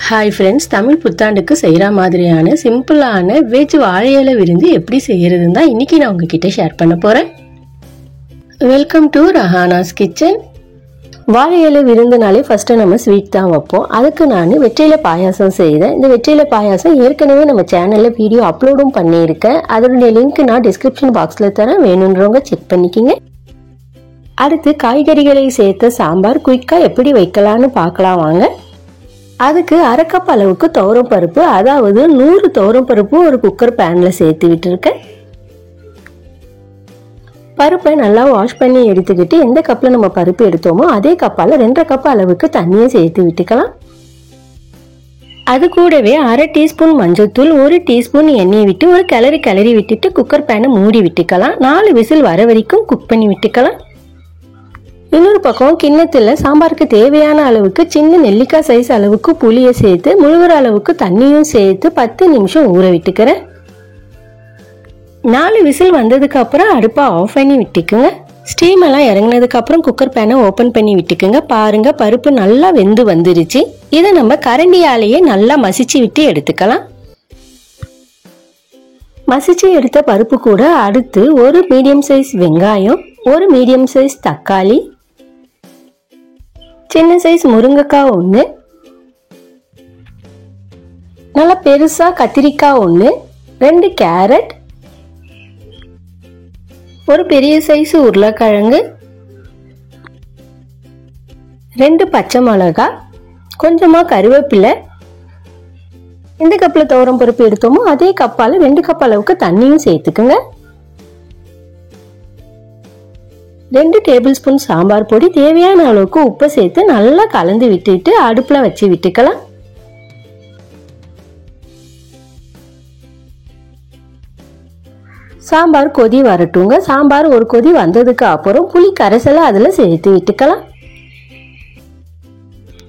Hi friends, Tamil புத்தாண்டுக்கு செய்கிற மாதிரியான சிம்பிளான வெஜ் வாழை இலை விருந்து எப்படி செய்யறதுன்னு தான் இன்னைக்கு நான் உங்ககிட்ட ஷேர் பண்ண போறேன். Welcome to Rahana's kitchen. வாழை இலை விருந்துனாலே ஃபர்ஸ்ட் நம்ம ஸ்வீட் தான் வைப்போம். அதுக்கு நான் வெற்றிலை பாயாசம் செய்தேன். இந்த வெற்றிலை பாயாசம் ஏற்கனவே நம்ம சேனல்ல வீடியோ அப்லோடும் பண்ணியிருக்கேன். அதனுடைய லிங்க் நான் டிஸ்கிரிப்ஷன் பாக்ஸ்ல தரேன், வேணுன்றவங்க செக் பண்ணிக்கிங்க. அடுத்து காய்கறிகளை சேர்த்த சாம்பார் குயிக்கா எப்படி வைக்கலான்னு பார்க்கலாம் வாங்க. அதுக்கு அரை கப் அளவுக்கு துவரம் பருப்பு, அதாவது 100 துவரம் பருப்பு ஒரு குக்கர் பேன்ல சேர்த்து விட்டுருக்கேன். பருப்பை நல்லா வாஷ் பண்ணி எடுத்துக்கிட்டு எந்த கப்ல நம்ம பருப்பு எடுத்தோமோ அதே கப்பால 2.5 கப் அளவுக்கு தண்ணியை சேர்த்து விட்டுக்கலாம். அது கூடவே அரை டீஸ்பூன் மஞ்சள்தூள், 1 டீஸ்பூன் எண்ணெயை விட்டு ஒரு கிளறி விட்டுட்டு குக்கர் பேனை மூடி விட்டுக்கலாம். 4 விசில் வர வரைக்கும் குக் பண்ணி விட்டுக்கலாம். இன்னொரு பக்கம் கிண்ணத்துல சாம்பாருக்கு தேவையான அளவுக்கு சின்ன நெல்லிக்காய் சைஸ் அளவுக்கு புளியை சேர்த்து முழுகிற அளவுக்கு தண்ணியும் சேர்த்து 10 நிமிஷம் ஊற விட்டுக்கிறேன். 4 விசில் வந்ததுக்கு அப்புறம் அடுப்பை ஆஃப் பண்ணி விட்டுக்குங்க. ஸ்டீம் எல்லாம் இறங்கினதுக்கு அப்புறம் குக்கர் பேனை ஓபன் பண்ணி விட்டுக்குங்க. பாருங்க, பருப்பு நல்லா வெந்து வந்துருச்சு. இதை நம்ம கரண்டியாலேயே நல்லா மசிச்சு விட்டு எடுத்துக்கலாம். மசிச்சு எடுத்த பருப்பு கூட அடுத்து ஒரு மீடியம் சைஸ் வெங்காயம், ஒரு மீடியம் சைஸ் தக்காளி, சின்ன சைஸ் முருங்கைக்காய் 1, நல்லா பெருசா கத்திரிக்காய் 1, 2 கேரட், ஒரு பெரிய சைஸ் உருளைக்கிழங்கு, 2 பச்சை மிளகாய், கொஞ்சமா கருவேப்பிலை. எந்த கப்ல துவரம் பருப்பு எடுத்தோமோ அதே கப்பால 2 கப் அளவுக்கு தண்ணியும் சேர்த்துக்குங்க. 2 டேபிள் ஸ்பூன் சாம்பார் பொடி, தேவையான அளவுக்கு உப்பு சேர்த்து நல்லா கலந்து விட்டுட்டு அடுப்புல வச்சு விட்டுக்கலாம். சாம்பார் கொதி வரட்டுங்க. சாம்பார் ஒரு கொதி வந்ததுக்கு அப்புறம் புளி கரைசலை அதுல சேர்த்து விட்டுக்கலாம்.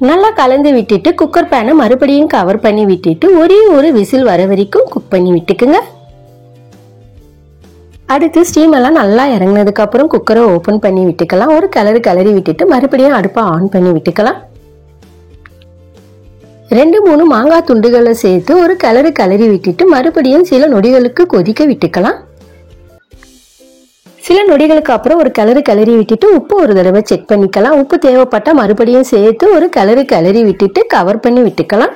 நல்லா கலந்து விட்டுட்டு குக்கர் பேனை மறுபடியும் கவர் பண்ணி விட்டுட்டு ஒரே ஒரு விசில் வர வரைக்கும் குக் பண்ணி விட்டுக்குங்க. அடுத்து ஸ்டீம் எல்லாம் நல்லா இறங்கினதுக்கு அப்புறம் குக்கரை ஓபன் பண்ணி விட்டுக்கலாம். ஒரு கிளறி விட்டுட்டு மறுபடியும் அடுப்பை ஆன் பண்ணி விட்டுக்கலாம். 2-3 மாங்காய் துண்டுகளை சேர்த்து ஒரு கிளறி விட்டுட்டு மறுபடியும் சில நொடிகளுக்கு கொதிக்க விட்டுக்கலாம். சில நொடிகளுக்கு அப்புறம் ஒரு கிளறி விட்டுட்டு உப்பு ஒரு தடவை செக் பண்ணிக்கலாம். உப்பு தேவைப்பட்டா மறுபடியும் சேர்த்து ஒரு கிளறி விட்டுட்டு கவர் பண்ணி விட்டுக்கலாம்.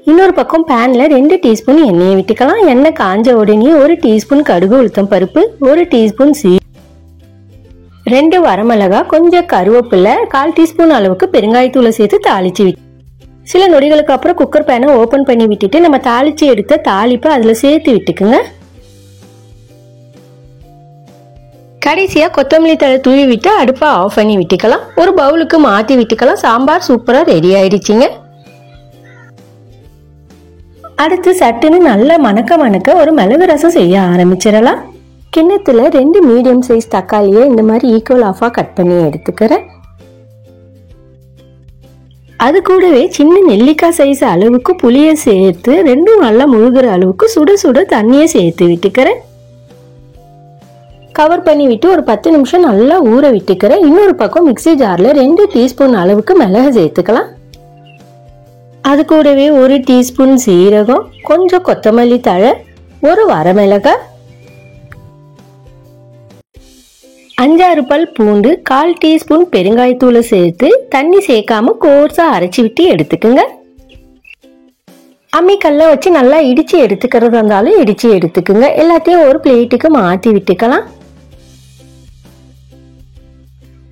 இன்னொரு பக்கம் பேன்ல 2 டீஸ்பூன் எண்ணெயை விட்டுக்கலாம். எண்ணெய் காஞ்ச உடனே 1 டீஸ்பூன் கடுகு உளுத்தம் பருப்பு, 1 டீஸ்பூன் 2 வரமிளகாய், கொஞ்சம் கருவேப்பிலை, 1/4 டீஸ்பூன் அளவுக்கு பெருங்காயத்தூளை சேர்த்து தாளிச்சு விட்டு சில நொடிகளுக்கு அப்புறம் குக்கர் பேனை ஓபன் பண்ணி விட்டுட்டு நம்ம தாளிச்சு எடுத்த தாளிப்பை அதுல சேர்த்து விட்டுக்குங்க. கடைசியா கொத்தமல்லி தழை தூவி விட்டு அடுப்பை ஆஃப் பண்ணி விட்டுக்கலாம். ஒரு பவுலுக்கு மாத்தி விட்டுக்கலாம். சாம்பார் சூப்பரா ரெடி ஆயிடுச்சுங்க. அடுத்து சட்டுன்னு நல்ல மணக்க ஒரு மிளகு ரசம் செய்ய ஆரம்பிச்சிடலாம். கிண்ணத்துல 2 மீடியம் சைஸ் தக்காளியை இந்த மாதிரி ஈக்குவல் ஆஃபா கட் பண்ணி எடுத்துக்கிறேன். அது கூடவே சின்ன நெல்லிக்காய் சைஸ் அளவுக்கு புளியை சேர்த்து 2 நல்லா முழுகிற அளவுக்கு சுட தண்ணியை சேர்த்து விட்டுக்கிறேன். கவர் பண்ணி விட்டு ஒரு 10 நிமிஷம் நல்லா ஊற விட்டுக்கிறேன். இன்னொரு பக்கம் மிக்ஸி ஜார்ல 2 டீஸ்பூன் அளவுக்கு மிளகு சேர்த்துக்கலாம். அது கூடவே 1 டீஸ்பூன் சீரகம், கொஞ்சம் கொத்தமல்லி தழை, ஒரு வரமிளகாய், 5-6 பல் பூண்டு, 1/4 டீஸ்பூன் பெருங்காயத்தூளை சேர்த்து தண்ணி சேர்க்காம கோர்ஸா அரைச்சி விட்டு எடுத்துக்குங்க. அம்மிக்கல்ல வச்சு நல்லா இடிச்சு எடுத்துக்கிறதா இருந்தாலும் இடிச்சு எடுத்துக்குங்க. எல்லாத்தையும் ஒரு பிளேட்டுக்கு மாத்தி விட்டுக்கலாம்.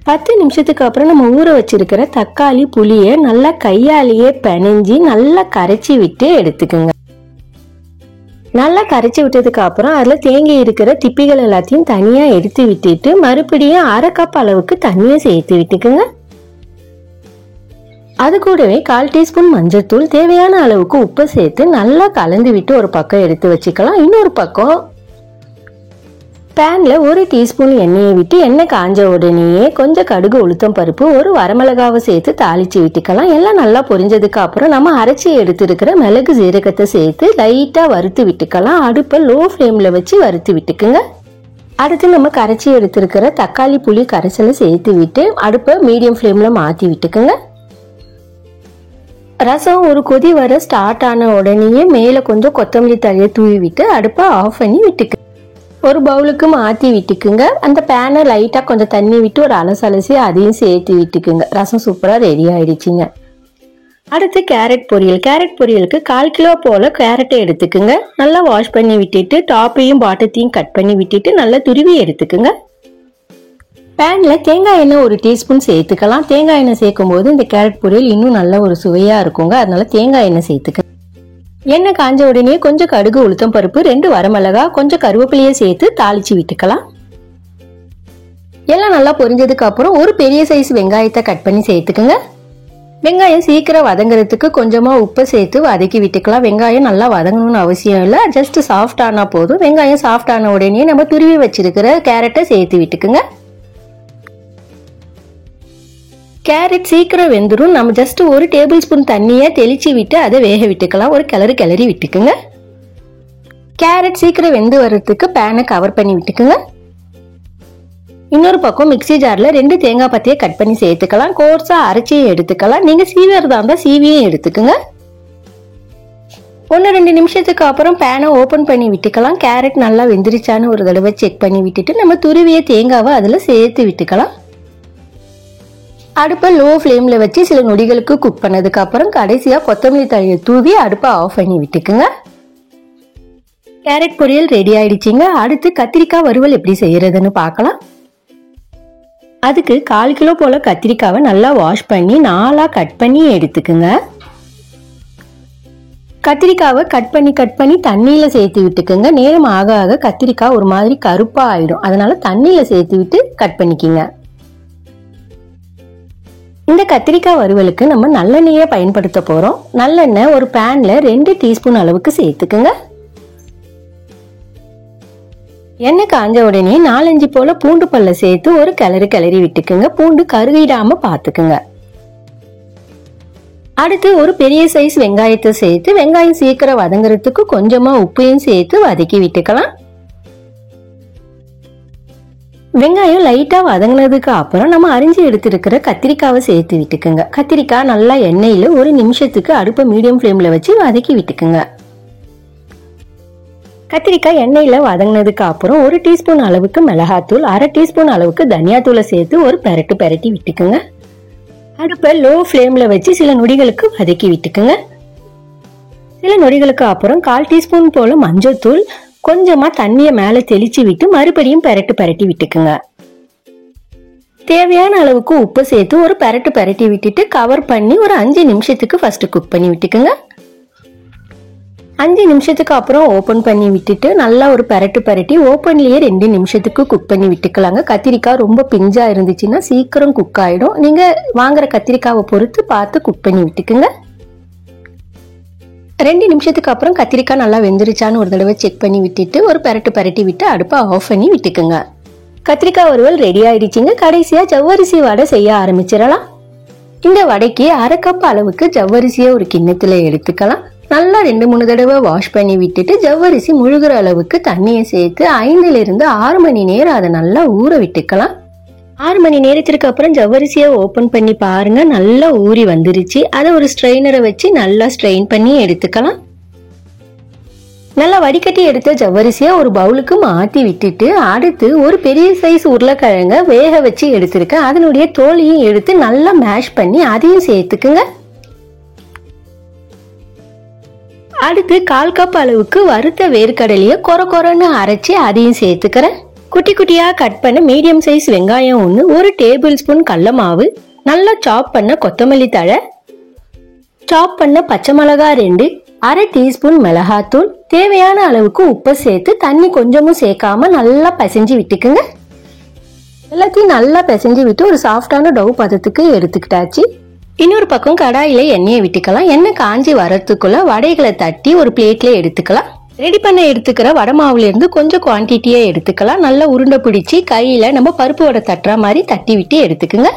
10 நிமிஷத்துக்கு அப்புறம் நம்ம ஊற வச்சிருக்கிற தக்காளி புளியை நல்லா கையாலேயே பிணைஞ்சி நல்லா கரைச்சி விட்டு எடுத்துக்குங்க. நல்லா கரைச்சி விட்டதுக்கு அப்புறம் அதுல தேங்கி இருக்கிற திப்பிகள் எல்லாத்தையும் தனியா எடுத்து விட்டுட்டு மறுபடியும் அரை கப் அளவுக்கு தண்ணியை சேர்த்து விட்டுக்குங்க. அது கூடவே 1/4 டீஸ்பூன் மஞ்சள்தூள், தேவையான அளவுக்கு உப்பு சேர்த்து நல்லா கலந்து விட்டு ஒரு பக்கம் எடுத்து வச்சுக்கலாம். இன்னொரு பக்கம் பேன்ல 1 டீஸ்பூன் எண்ணெயை விட்டு எண்ணெய் காஞ்ச உடனேயே கொஞ்சம் கடுகு உளுத்தம் பருப்பு, ஒரு வரமிளகாவை சேர்த்து தாளிச்சு விட்டுக்கலாம். எல்லாம் நல்லா பொரிஞ்சதுக்கு அப்புறம் நம்ம அரைச்சி எடுத்துருக்கிற மிளகு சீரகத்தை சேர்த்து லைட்டா வறுத்து விட்டுக்கலாம். அடுப்பை லோ ஃப்ளேம்ல வச்சு வறுத்து விட்டுக்குங்க. அடுத்து நம்ம கரைச்சி எடுத்துருக்கிற தக்காளி புளி கரைசலை சேர்த்து விட்டு அடுப்பை மீடியம் ஃப்ளேம்ல மாத்தி விட்டுக்குங்க. ரசம் ஒரு கொதி வர ஸ்டார்ட் ஆன உடனேயே மேலே கொஞ்சம் கொத்தமல்லி தழையை தூவி விட்டு அடுப்பை ஆஃப் பண்ணி விட்டுக்கு. ஒரு பவுலுக்கு மாற்றி விட்டுக்குங்க. அந்த பேனை லைட்டாக கொஞ்சம் தண்ணி விட்டு ஒரு அலசி அதையும் சேர்த்து விட்டுக்குங்க. ரசம் சூப்பராக ரெடி ஆயிடுச்சுங்க. அடுத்து கேரட் பொரியல். கேரட் பொரியலுக்கு 1/4 கிலோ போல் கேரட்டை எடுத்துக்குங்க. நல்லா வாஷ் பண்ணி விட்டுட்டு டாப்பையும் பாட்டத்தையும் கட் பண்ணி விட்டுட்டு நல்லா துருவி எடுத்துக்குங்க. பேனில் தேங்காய் எண்ணெய் 1 டீஸ்பூன் சேர்த்துக்கலாம். தேங்காய் எண்ணெய் சேர்க்கும் போது இந்த கேரட் பொரியல் இன்னும் நல்ல ஒரு சுவையாக இருக்குங்க. அதனால தேங்காய் எண்ணெய் சேர்த்துக்க. எண்ணெய் காஞ்ச உடனே கொஞ்சம் கடுகு, உளுத்தம் பருப்பு, 2 வரமிளகா, கொஞ்சம் கருவேப்பிலையை சேர்த்து தாளிச்சு விட்டுக்கலாம். எல்லாம் நல்லா பொரிஞ்சதுக்கு அப்புறம் ஒரு பெரிய சைஸ் வெங்காயத்தை கட் பண்ணி சேர்த்துக்குங்க. வெங்காயம் சீக்கிரம் வதங்குறதுக்கு கொஞ்சமா உப்பு சேர்த்து வதக்கி விட்டுக்கலாம். வெங்காயம் நல்லா வதங்கணும்னு அவசியம் இல்லை, ஜஸ்ட் சாஃப்ட் ஆனா போதும். வெங்காயம் சாஃப்ட் ஆன உடனே நம்ம துருவி வச்சிருக்கிற கேரட்டை சேர்த்து விட்டுக்குங்க. கேரட் சீக்கிரம் வெந்துடும். நம்ம ஜஸ்ட் 1 டேபிள் ஸ்பூன் தண்ணியை தெளிச்சு விட்டு அதை வேக விட்டுக்கலாம். ஒரு கிளறி விட்டுக்குங்க. கேரட் சீக்கிரம் வெந்து வர்றதுக்கு பேனை கவர் பண்ணி விட்டுக்குங்க. இன்னொரு பக்கம் மிக்சி ஜார்ல 2 தேங்காய் பத்தியை கட் பண்ணி சேர்த்துக்கலாம். கோர்ஸா அரைச்சியும் எடுத்துக்கலாம். நீங்க சீவியறதா இருந்தா சீவியும் எடுத்துக்குங்க. 1-2 நிமிஷத்துக்கு அப்புறம் பேனை ஓபன் பண்ணி விட்டுக்கலாம். கேரட் நல்லா வெந்துருச்சான்னு ஒரு தடவை செக் பண்ணி விட்டுட்டு நம்ம துருவிய தேங்காவை அதுல சேர்த்து விட்டுக்கலாம். அடுப்பை லோ ஃப்ளேம்ல வச்சு சில நொடிகளுக்கு குக் பண்ணதுக்கு அப்புறம் கடைசியா கொத்தமல்லி தழையை தூவி அடுப்பை ஆஃப் பண்ணி விட்டுக்குங்க. கேரட் பொரியல் ரெடி ஆயிடுச்சுங்க. அடுத்து கத்திரிக்காய் வறுவல் எப்படி செய்யறதுன்னு பார்க்கலாம். அதுக்கு 1/4 கிலோ போல கத்திரிக்காவை நல்லா வாஷ் பண்ணி 4ஆ கட் பண்ணி எடுத்துக்குங்க. கத்திரிக்காவை கட் பண்ணி தண்ணியில சேர்த்து விட்டுக்குங்க. நேரம் ஆக ஆக கத்திரிக்காய் ஒரு மாதிரி கருப்பா ஆயிடும். அதனால தண்ணியில சேர்த்து விட்டு கட் பண்ணிக்கிங்க. இந்த கத்திரிக்காய் வறுவலுக்கு நம்ம நல்லெண்ணெயை பயன்படுத்த போறோம். நல்லெண்ணெய் ஒரு பேன்ல 2 டீஸ்பூன் அளவுக்கு சேர்த்துக்குங்க. எண்ணெய் காஞ்ச உடனே 4-5 போல பூண்டு பல்ல சேர்த்து ஒரு கிளறி விட்டுக்குங்க. பூண்டு கருகிடாம பாத்துக்குங்க. அடுத்து ஒரு பெரிய சைஸ் வெங்காயத்தை சேர்த்து வெங்காயம் சீக்கிரம் வதங்குறதுக்கு கொஞ்சமா உப்பையும் சேர்த்து வதக்கி விட்டுக்கலாம். வெங்காயம் லைட்டா வதங்கினதுக்கு அப்புறம் நம்ம அரிஞ்சு எடுத்துருக்கிற கத்திரிக்காவை சேர்த்து விட்டுக்குங்க. கத்திரிக்காய் நல்லா எண்ணெயில 1 நிமிஷத்துக்கு அடுப்பை மீடியம் ஃப்ளேம்ல வச்சு வதக்கி விட்டுக்குங்க. கத்திரிக்காய் எண்ணெயில வதங்கினதுக்கு அப்புறம் 1 டீஸ்பூன் அளவுக்கு மிளகாத்தூள், 1/2 டீஸ்பூன் அளவுக்கு தனியாத்தூளை சேர்த்து ஒரு பெரட்டி விட்டுக்குங்க. அடுப்பை லோ ஃப்ளேம்ல வச்சு சில நொடிகளுக்கு வதக்கி விட்டுக்குங்க. சில நொடிகளுக்கு அப்புறம் 1/4 டீஸ்பூன் போல மஞ்சள்தூள், கொஞ்சமா தண்ணியை மேல தெளிச்சு விட்டு மறுபடியும் பெரட்டி விட்டுக்குங்க. தேவையான அளவுக்கு உப்பு சேர்த்து ஒரு பெரட்டி விட்டுட்டு கவர் பண்ணி ஒரு 5 நிமிஷத்துக்கு ஃபர்ஸ்ட் குக் பண்ணி விட்டுக்குங்க. 5 நிமிஷத்துக்கு அப்புறம் ஓபன் பண்ணி விட்டுட்டு நல்லா ஒரு பெரட்டி ஓபன்லயே 2 நிமிஷத்துக்கு குக் பண்ணி விட்டுக்கலாங்க. கத்திரிக்காய் ரொம்ப பிஞ்சா இருந்துச்சுன்னா சீக்கிரம் குக் ஆயிடும். நீங்க வாங்குற கத்திரிக்காவை பொறுத்து பார்த்து குக் பண்ணி விட்டுக்குங்க. 2 நிமிஷத்துக்கு அப்புறம் கத்திரிக்காய் நல்லா வெந்துருச்சான்னு ஒரு தடவை செக் பண்ணி விட்டுட்டு ஒரு பெரட்டி விட்டு அடுப்பை ஆஃப் பண்ணி விட்டுக்குங்க. கத்திரிக்காய் வறுவல் ரெடி ஆயிடுச்சுங்க. கடைசியா ஜவ்வரிசி வடை செய்ய ஆரம்பிச்சிடலாம். இந்த வடைக்கு 1/2 கப் அளவுக்கு ஜவ்வரிசியை ஒரு கிண்ணத்துல எடுத்துக்கலாம். நல்லா 2-3 தடவை வாஷ் பண்ணி விட்டுட்டு ஜவ்வரிசி முழுகிற அளவுக்கு தண்ணியை சேர்த்து 5 to 6 மணி நேரம் அதை நல்லா ஊற விட்டுக்கலாம். 6 மணி நேரத்திற்கு அப்புறம் ஜவ்வரிசியை ஓபன் பண்ணி பாருங்க, நல்லா ஊறி வந்துருச்சு. அதை ஒரு ஸ்ட்ரெயினரை வச்சு நல்லா ஸ்ட்ரெயின் பண்ணி எடுத்துக்கலாம். நல்லா வடிகட்டி எடுத்த ஜவ்வரிசியை ஒரு பவுலுக்கு மாத்தி விட்டுட்டு அடுத்து ஒரு பெரிய சைஸ் உருளைக்கிழங்க வேக வச்சு எடுத்திருக்கேன். அதனுடைய தோலையும் எடுத்து நல்லா மேஷ் பண்ணி அதையும் சேர்த்துக்குங்க. அடுத்து 1/4 கப் அளவுக்கு வறுத்த வேர்க்கடலையை கொரன்னு அரைச்சி அதையும் சேர்த்துக்கிறேன். குட்டி குட்டியா கட் பண்ண மீடியம் சைஸ் வெங்காயம் 1, 1 டேபிள் ஸ்பூன் கடல மாவு, நல்லா சாப் பண்ண கொத்தமல்லி தழை, சாப் பண்ண பச்சை மிளகாய் 2, 1/2 டீஸ்பூன் மிளகாத்தூள், தேவையான அளவுக்கு உப்பு சேர்த்து தண்ணி கொஞ்சமும் சேர்க்காம நல்லா பிசைஞ்சு விட்டுக்குங்க. எல்லாத்தையும் நல்லா பிசைஞ்சு விட்டு ஒரு சாஃப்டான டவ் பதத்துக்கு எடுத்துக்கிட்டாச்சு. இன்னொரு பக்கம் கடாயில எண்ணெயை விட்டுக்கலாம். எண்ணெய் காஞ்சி வரத்துக்குள்ள வடைகளை தட்டி ஒரு பிளேட்ல எடுத்துக்கலாம். ரெடி பண்ண எடுத்துக்கிற வடை மாவுல இருந்து கொஞ்சம் குவான்டிட்டியா எடுத்துக்கலாம். நல்லா உருண்டை பிடிச்சி கையில நம்ம பருப்பு வடை தட்டுற மாதிரி தட்டி விட்டு எடுத்துக்குங்க.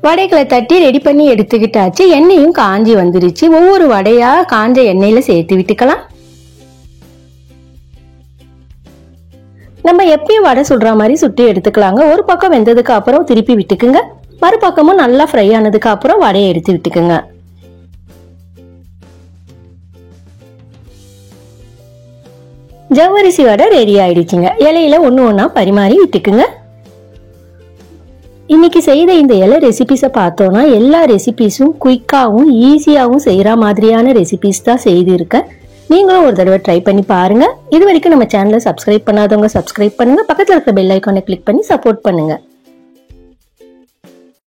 வடைகளை தட்டி ரெடி பண்ணி எடுத்துக்கிட்டாச்சு. எண்ணெயும் காஞ்சி வந்துருச்சு. ஒவ்வொரு வடையா காஞ்ச எண்ணெயில சேர்த்து விட்டுக்கலாம். நம்ம எப்பயும் வடை சுடுற மாதிரி சுட்டி எடுத்துக்கலாங்க. ஒரு பக்கம் வெந்ததுக்கு அப்புறம் திருப்பி விட்டுக்குங்க. மறுபக்கமும் நல்லா ஃப்ரை ஆனதுக்கு அப்புறம் வடையை எடுத்து விட்டுக்குங்க. ஜவ்வரிசி வடை ரெடி ஆயிடுச்சுங்க. இலையில ஒண்ணு ஒண்ணா பரிமாறி விட்டுக்குங்க. இன்னைக்கு செய்த இந்த இலை ரெசிபிஸை பார்த்தோம்னா எல்லா ரெசிபிஸும் குயிக்காகவும் ஈஸியாகவும் செய்யற மாதிரியான ரெசிபிஸ் தான் செய்திருக்கேன். நீங்களும் ஒரு தடவை ட்ரை பண்ணி பாருங்க. இது வரைக்கும் நம்ம சேனலை சப்ஸ்கிரைப் பண்ணாதவங்க சப்ஸ்கிரைப் பண்ணுங்க. பக்கத்துல இருக்கிற பெல் ஐக்கானை கிளிக் பண்ணி சப்போர்ட் பண்ணுங்க.